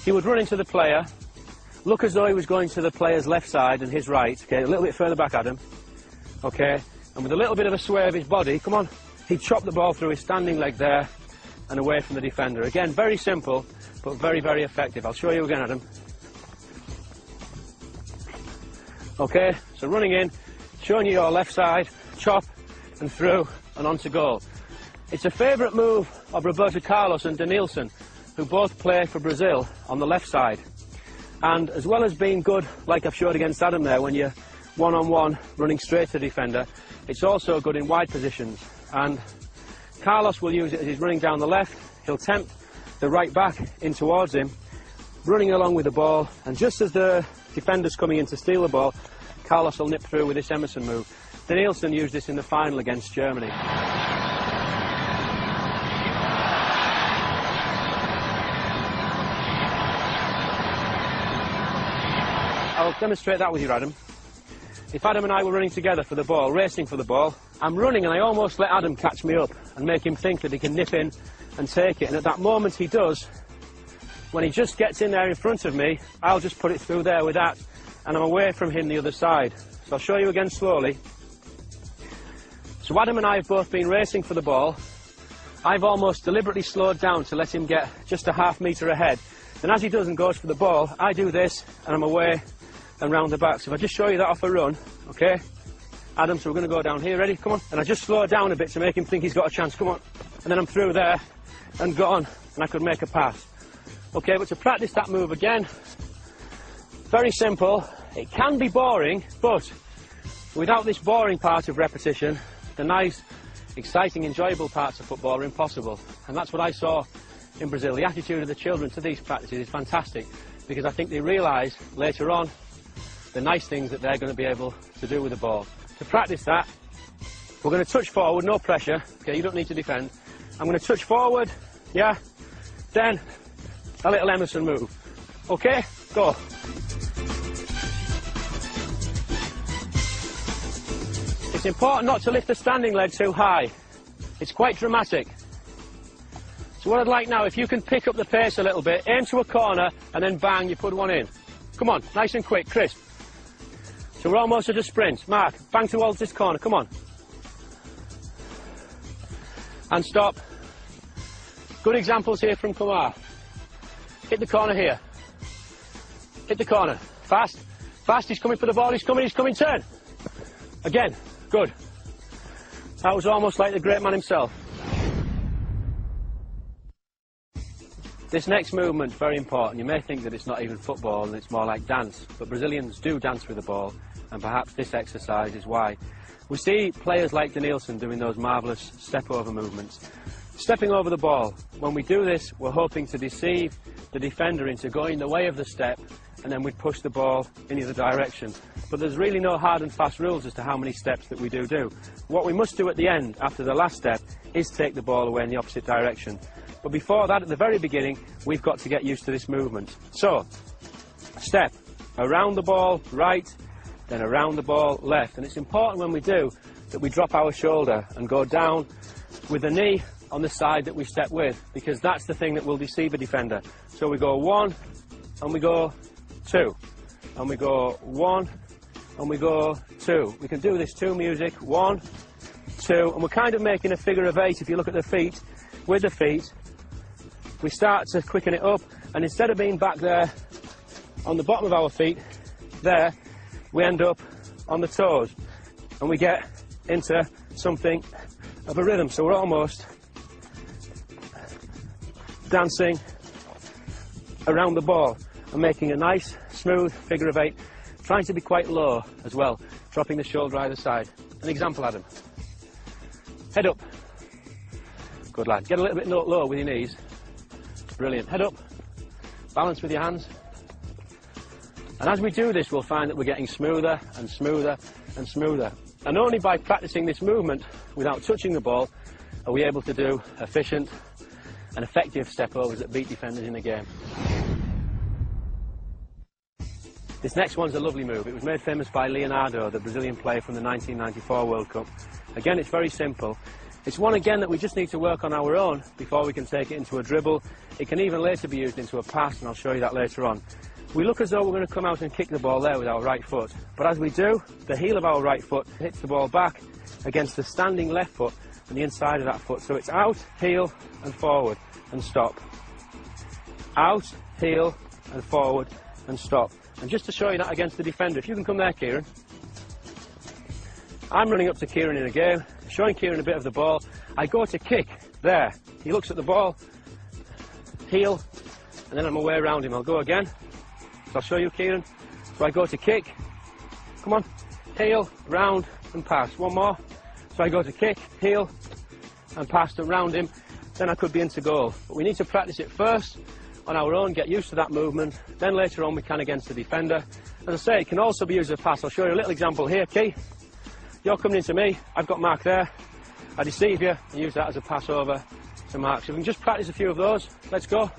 He would run into the player, look as though he was going to the player's left side and his right, okay, a little bit further back, Adam, okay, and with a little bit of a sway of his body, come on, he'd chop the ball through his standing leg there and away from the defender. Again, very simple, but very, very effective. I'll show you again, Adam. Okay, so running in, showing you your left side, chop and through and onto goal. It's a favourite move of Roberto Carlos and Denilson, who both play for Brazil on the left side. And as well as being good, like I've showed against Adam there, when you're one-on-one running straight to the defender, it's also good in wide positions. And Carlos will use it as he's running down the left. He'll tempt the right back in towards him, running along with the ball, and just as the defender's coming in to steal the ball, Carlos will nip through with this Emerson move. Denilson used this in the final against Germany. I'll demonstrate that with you, Adam. If Adam and I were running together for the ball, racing for the ball, I'm running and I almost let Adam catch me up and make him think that he can nip in and take it. And at that moment he does, when he just gets in there in front of me, I'll just put it through there with that, and I'm away from him the other side. So I'll show you again slowly. So Adam and I have both been racing for the ball. I've almost deliberately slowed down to let him get just a half metre ahead. And as he does and goes for the ball, I do this and I'm away and round the back. So if I just show you that off a run, okay? Adam, so we're going to go down here, ready? Come on. And I just slow it down a bit to make him think he's got a chance, come on. And then I'm through there and gone, and I could make a pass. Okay, but to practice that move again, very simple. It can be boring, but without this boring part of repetition, the nice, exciting, enjoyable parts of football are impossible. And that's what I saw in Brazil. The attitude of the children to these practices is fantastic, because I think they realise later on the nice things that they're going to be able to do with the ball. To practice that, we're going to touch forward, no pressure, okay, you don't need to defend. I'm going to touch forward, yeah, then a little Emerson move. Okay, go. It's important not to lift the standing leg too high. It's quite dramatic. So what I'd like now, if you can pick up the pace a little bit, aim to a corner, and then bang, you put one in. Come on, nice and quick, crisp. So we're almost at a sprint. Mark, bang towards this corner, come on. And stop. Good examples here from Kumar. Hit the corner here. Hit the corner. Fast. Fast, he's coming for the ball, he's coming, turn. Again, good. That was almost like the great man himself. This next movement is very important. You may think that it's not even football and it's more like dance, but Brazilians do dance with the ball, and perhaps this exercise is why. We see players like Denilson doing those marvellous step-over movements. Stepping over the ball. When we do this, we're hoping to deceive the defender into going the way of the step, and then we'd push the ball in either direction. But there's really no hard and fast rules as to how many steps that we do. What we must do at the end, after the last step, is take the ball away in the opposite direction. But before that, at the very beginning, we've got to get used to this movement. So, step, around the ball, right, then around the ball, left. And it's important when we do that we drop our shoulder and go down with the knee on the side that we step with, because that's the thing that will deceive a defender. So we go 1, and we go 2, and we go 1, and we go 2. We can do this to music, 1, 2, and we're kind of making a figure of 8 if you look at the feet. With the feet, we start to quicken it up, and instead of being back there on the bottom of our feet, there, we end up on the toes, and we get into something of a rhythm. So we're almost dancing around the ball and making a nice, smooth figure of 8, trying to be quite low as well, dropping the shoulder either side. An example, Adam. Head up. Good lad. Get a little bit low with your knees. Brilliant. Head up. Balance with your hands. And as we do this, we'll find that we're getting smoother and smoother and smoother. And only by practicing this movement without touching the ball are we able to do efficient and effective step-overs that beat defenders in the game. This next one's a lovely move. It was made famous by Leonardo, the Brazilian player from the 1994 World Cup. Again, it's very simple. It's one, again, that we just need to work on our own before we can take it into a dribble It can even later be used into a pass, and I'll show you that later on. We look as though we're going to come out and kick the ball there with our right foot, but as we do, the heel of our right foot hits the ball back against the standing left foot and the inside of that foot. So it's out, heel, and forward, and stop. Out, heel, and forward, and stop. And just to show you that against the defender, if you can come there, Kieran. I'm running up to Kieran in a game, showing Kieran a bit of the ball. I go to kick, there. He looks at the ball, heel, and then I'm away around him. I'll go again. So I'll show you, Kieran. So I go to kick, come on, heel, round, and pass. One more. So I go to kick, heel, and pass around him. Then I could be into goal. But we need to practice it first on our own, get used to that movement. Then later on we can against the defender. As I say, it can also be used as a pass. I'll show you a little example here, Key. You're coming into me, I've got Mark there. I deceive you and use that as a pass over to Mark. So we can just practice a few of those. Let's go.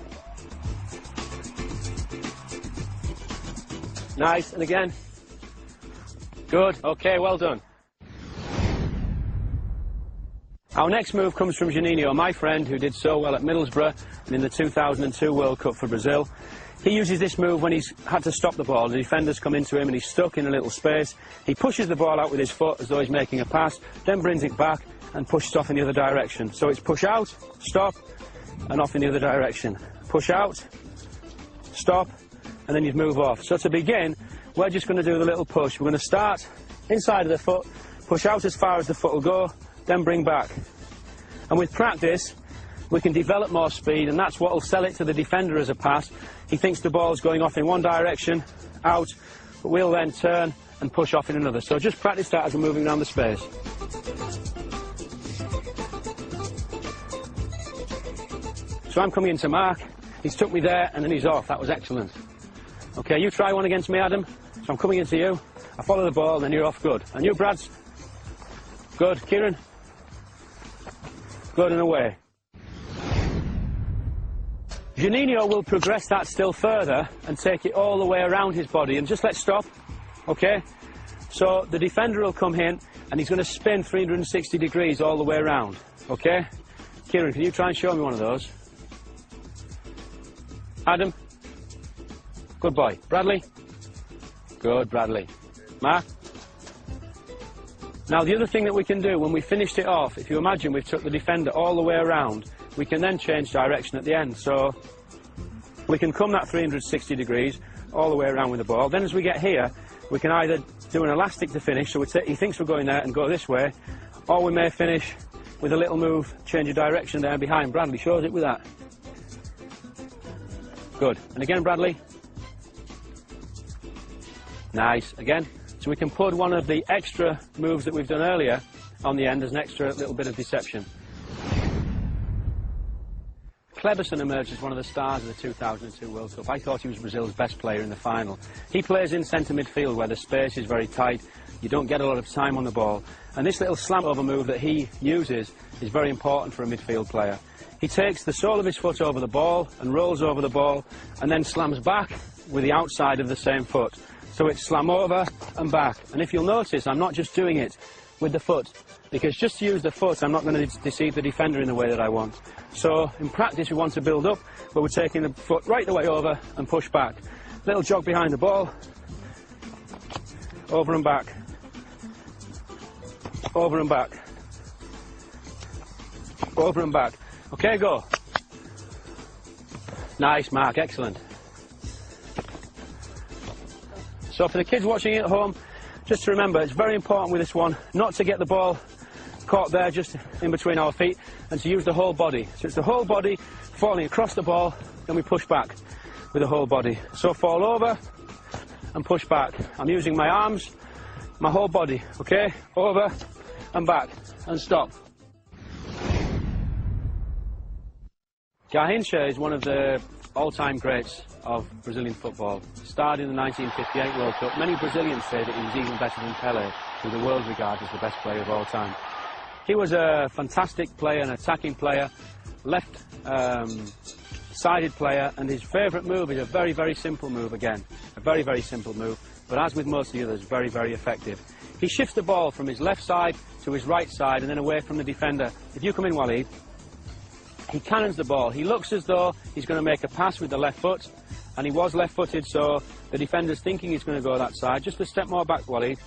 Nice, and again. Good, okay, well done. Our next move comes from Juninho, my friend who did so well at Middlesbrough and in the 2002 World Cup for Brazil. He uses this move when he's had to stop the ball. The defenders come into him and he's stuck in a little space. He pushes the ball out with his foot as though he's making a pass, then brings it back and pushes off in the other direction. So it's push out, stop, and off in the other direction. Push out, stop, and then you'd move off. So to begin, we're just going to do the little push. We're going to start inside of the foot, push out as far as the foot will go, then bring back. And with practice, we can develop more speed, and that's what will sell it to the defender as a pass. He thinks the ball's going off in one direction, out, but we'll then turn and push off in another. So just practice that as we're moving around the space. So I'm coming into Mark, he's took me there and then he's off. That was excellent. Okay, you try one against me, Adam. So I'm coming into you, I follow the ball, and then you're off. Good. And you, Brads? Good. Kieran? Good, and away. Juninho will progress that still further and take it all the way around his body. And just let's stop, okay? So the defender will come in and he's going to spin 360 degrees all the way around, okay? Kieran, can you try and show me one of those? Adam? Good boy. Bradley? Good, Bradley. Mark? Now the other thing that we can do when we finished it off, if you imagine we've took the defender all the way around, we can then change direction at the end. So we can come that 360 degrees all the way around with the ball. Then as we get here, we can either do an elastic to finish, so he thinks we're going there and go this way, or we may finish with a little move, change of direction there behind. Bradley shows it with that. Good. And again, Bradley. Nice. Again. So we can put one of the extra moves that we've done earlier on the end as an extra little bit of deception. Kleberson emerged as one of the stars of the 2002 World Cup. I thought he was Brazil's best player in the final. He plays in centre midfield where the space is very tight, you don't get a lot of time on the ball, and this little slam over move that he uses is very important for a midfield player. He takes the sole of his foot over the ball and rolls over the ball and then slams back with the outside of the same foot. So it's slam over and back. And if you'll notice, I'm not just doing it with the foot, because just to use the foot, I'm not going to deceive the defender in the way that I want. So in practice, we want to build up, but we're taking the foot right the way over and push back. Little jog behind the ball, over and back, over and back, over and back. Okay, go. Nice, Mark, excellent. So for the kids watching at home, just to remember, it's very important with this one not to get the ball caught there just in between our feet, and to use the whole body. So it's the whole body falling across the ball, then we push back with the whole body. So fall over and push back. I'm using my arms, my whole body, okay? Over and back and stop. Garrincha is one of the all-time greats of Brazilian football. Starred in the 1958 World Cup. Many Brazilians say that he was even better than Pelé, who the world regards as the best player of all time. He was a fantastic player, an attacking player, left-sided player, and his favourite move is a very, very simple move again. A very, very simple move, but as with most of the others, very, very effective. He shifts the ball from his left side to his right side and then away from the defender. If you come in, Waleed. he cannons the ball. He looks as though he's going to make a pass with the left foot, and he was left-footed, so the defender's thinking he's going to go that side. Just a step more back, Waleed.